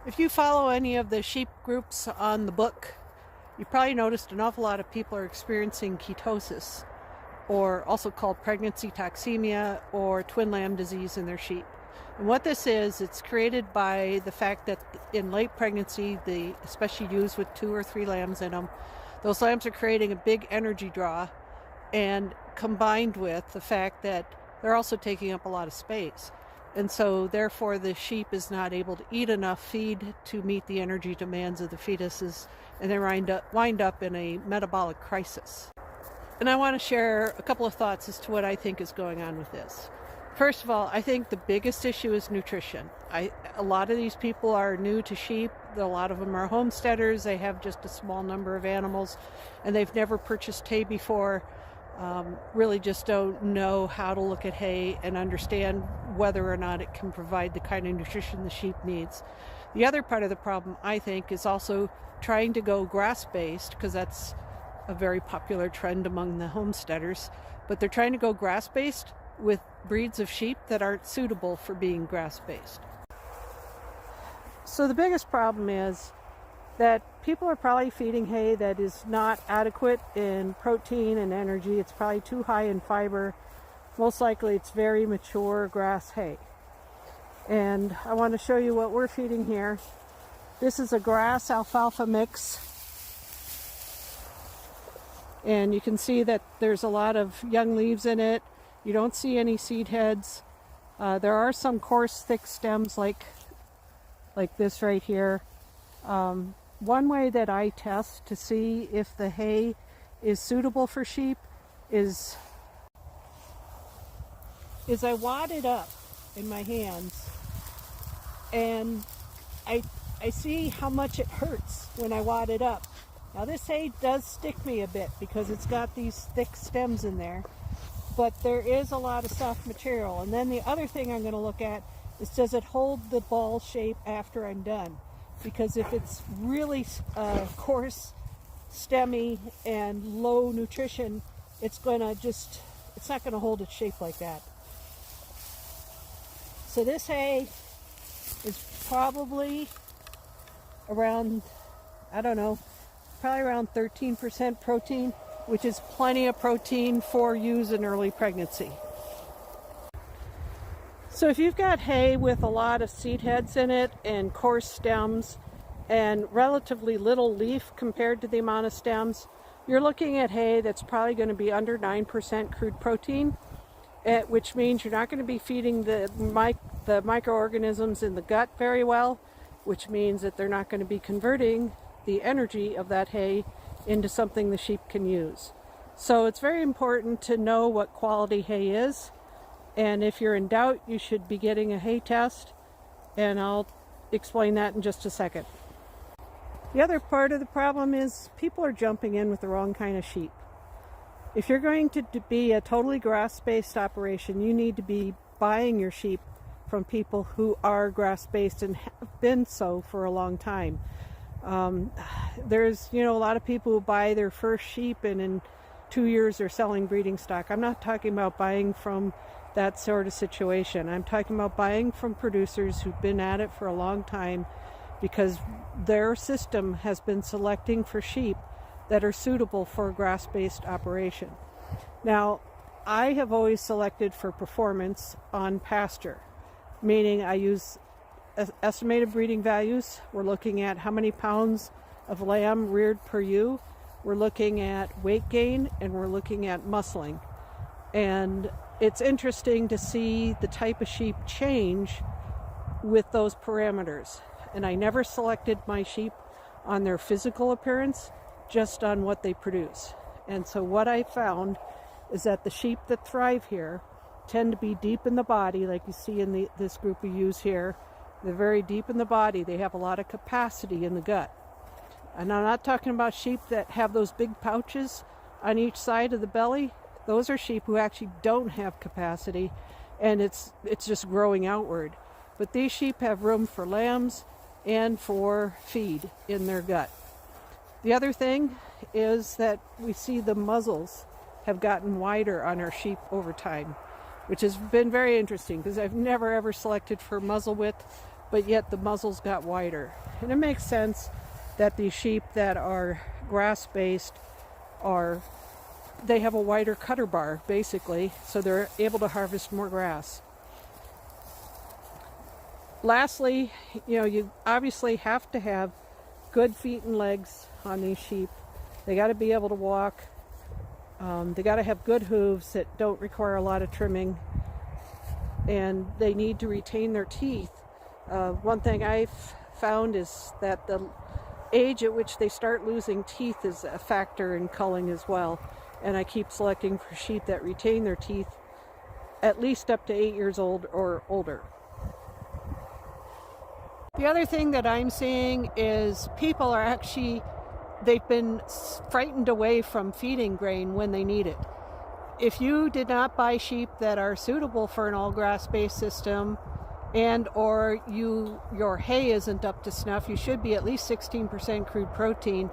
If you follow any of the sheep groups on the book, you probably noticed an awful lot of people are experiencing ketosis, or also called pregnancy toxemia or twin lamb disease in their sheep. And what this is, it's created by the fact that in late pregnancy, especially ewes with 2 or 3 lambs in them, those lambs are creating a big energy draw, and combined with the fact that they're also taking up a lot of space. And so therefore the sheep is not able to eat enough feed to meet the energy demands of the fetuses, and they wind up in a metabolic crisis. And I want to share a couple of thoughts as to what I think is going on with this. First of all, I think the biggest issue is nutrition. A lot of these people are new to sheep. A lot of them are homesteaders. They have just a small number of animals, and they've never purchased hay before. Really just don't know how to look at hay and understand whether or not it can provide the kind of nutrition the sheep needs. The other part of the problem, I think, is also trying to go grass-based, because that's a very popular trend among the homesteaders, but they're trying to go grass-based with breeds of sheep that aren't suitable for being grass-based. So the biggest problem is that people are probably feeding hay that is not adequate in protein and energy. It's probably too high in fiber. Most likely it's very mature grass hay. And I want to show you what we're feeding here. This is a grass alfalfa mix. And you can see that there's a lot of young leaves in it. You don't see any seed heads. There are some coarse, thick stems like this right here. One way that I test to see if the hay is suitable for sheep is I wad it up in my hands, and I see how much it hurts when I wad it up. Now this hay does stick me a bit because it's got these thick stems in there, but there is a lot of soft material. And then the other thing I'm going to look at is, does it hold the ball shape after I'm done? Because if it's really coarse, stemmy, and low nutrition, it's not going to hold its shape like that. So this hay is probably around, probably around 13% protein, which is plenty of protein for ewes in early pregnancy. So if you've got hay with a lot of seed heads in it and coarse stems and relatively little leaf compared to the amount of stems, you're looking at hay that's probably going to be under 9% crude protein, which means you're not going to be feeding the microorganisms in the gut very well, which means that they're not going to be converting the energy of that hay into something the sheep can use. So it's very important to know what quality hay is. And if you're in doubt, you should be getting a hay test, and I'll explain that in just a second. The other part of the problem is people are jumping in with the wrong kind of sheep. If you're going to be a totally grass-based operation, you need to be buying your sheep from people who are grass-based and have been so for a long time. There's, a lot of people who buy their first sheep and in 2 years they're selling breeding stock. I'm not talking about buying from that sort of situation. I'm talking about buying from producers who've been at it for a long time, because their system has been selecting for sheep that are suitable for a grass-based operation. Now, I have always selected for performance on pasture, meaning I use estimated breeding values. We're looking at how many pounds of lamb reared per ewe. We're looking at weight gain, and we're looking at muscling. And it's interesting to see the type of sheep change with those parameters. And I never selected my sheep on their physical appearance, just on what they produce. And so what I found is that the sheep that thrive here tend to be deep in the body, like you see in this group of ewes here. They're very deep in the body. They have a lot of capacity in the gut. And I'm not talking about sheep that have those big pouches on each side of the belly. Those are sheep who actually don't have capacity, and it's just growing outward. But these sheep have room for lambs and for feed in their gut. The other thing is that we see the muzzles have gotten wider on our sheep over time, which has been very interesting, because I've never ever selected for muzzle width, but yet the muzzles got wider. And it makes sense that these sheep that are grass-based they have a wider cutter bar, basically, so they're able to harvest more grass. Lastly, you obviously have to have good feet and legs on these sheep. They got to be able to walk. They got to have good hooves that don't require a lot of trimming, and they need to retain their teeth. One thing I've found is that the age at which they start losing teeth is a factor in culling as well, and I keep selecting for sheep that retain their teeth at least up to 8 years old or older. The other thing that I'm seeing is people are they've been frightened away from feeding grain when they need it. If you did not buy sheep that are suitable for an all grass based system, and or your hay isn't up to snuff, you should be at least 16% crude protein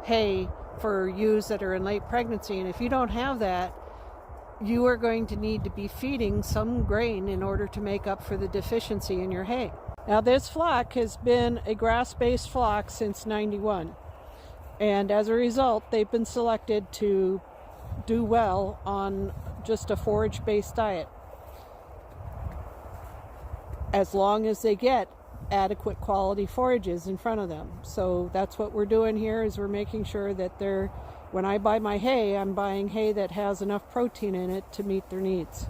hay for ewes that are in late pregnancy. And if you don't have that, you are going to need to be feeding some grain in order to make up for the deficiency in your hay. Now, this flock has been a grass-based flock since '91, and as a result, they've been selected to do well on just a forage-based diet, as long as they get adequate quality forages in front of them. So that's what we're doing here, is we're making sure that when I buy my hay, I'm buying hay that has enough protein in it to meet their needs.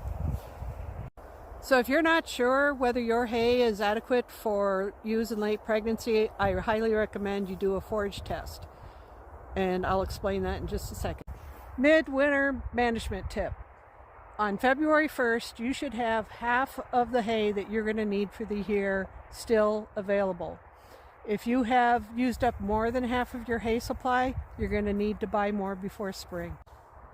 So if you're not sure whether your hay is adequate for use in late pregnancy, I highly recommend you do a forage test. And I'll explain that in just a second. Midwinter management tip. On February 1st, you should have half of the hay that you're going to need for the year still available. If you have used up more than half of your hay supply, you're going to need to buy more before spring.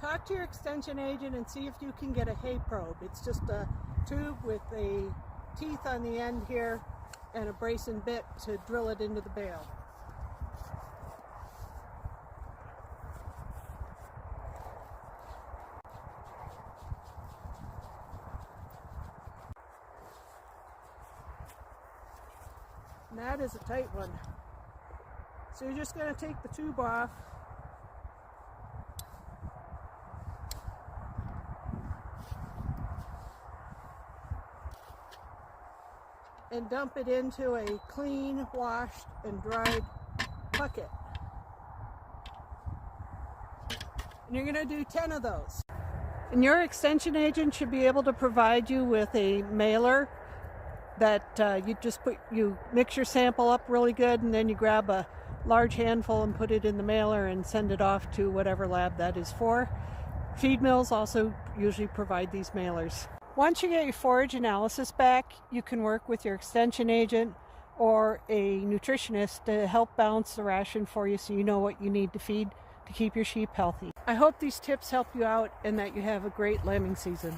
Talk to your extension agent and see if you can get a hay probe. It's just a tube with a teeth on the end here and a brace and bit to drill it into the bale. And that is a tight one. So you're just going to take the tube off. And dump it into a clean, washed, and dried bucket. And you're going to do 10 of those. And your extension agent should be able to provide you with a mailer that you mix your sample up really good, and then you grab a large handful and put it in the mailer and send it off to whatever lab that is for. Feed mills also usually provide these mailers. Once you get your forage analysis back, you can work with your extension agent or a nutritionist to help balance the ration for you so you know what you need to feed to keep your sheep healthy. I hope these tips help you out and that you have a great lambing season.